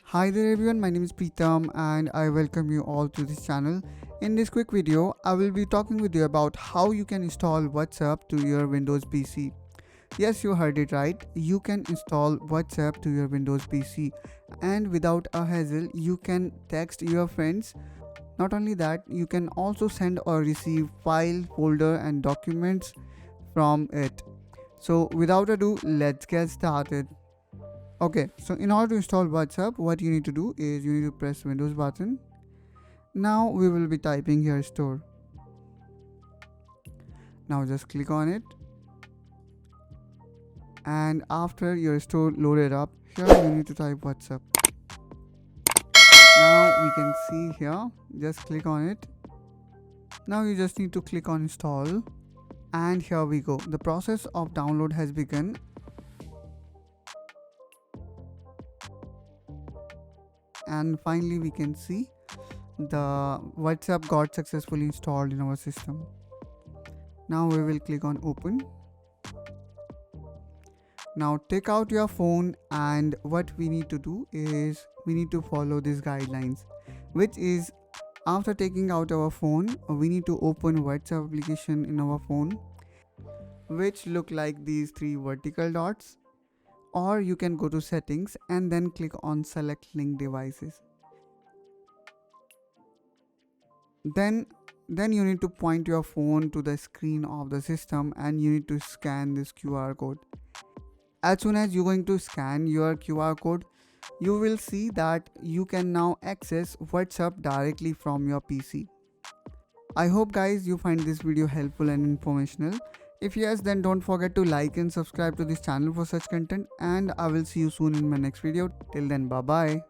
Hi there everyone, my name is Preetham and I welcome you all to this channel. In this quick video, I will be talking with you about how you can install WhatsApp to your Windows PC. Yes, you heard it right. You can install WhatsApp to your Windows PC and without a hassle, you can text your friends. Not only that, you can also send or receive file, folder and documents from it. So without ado, let's get started. Okay, so in order to install WhatsApp, what you need to do is you need to press Windows button. Now we will be typing here store. Now just click on it. And after your store loaded up, here you need to type WhatsApp. Now we can see here, just click on it. Now you just need to click on install. And here we go. The process of download has begun. And finally we can see the WhatsApp got successfully installed in our system. Now we will click on open. Now take out your phone and what we need to do is we need to follow these guidelines, which is after taking out our phone we need to open WhatsApp application in our phone, which look like these three vertical dots, or you can go to settings and then click on select link devices. Then you need to point your phone to the screen of the system and you need to scan this QR code. As soon as you're going to scan your QR code, you will see that you can now access WhatsApp directly from your PC. I hope guys you find this video helpful and informational. If yes, then don't forget to like and subscribe to this channel for such content, and I will see you soon in my next video. Till then, bye bye.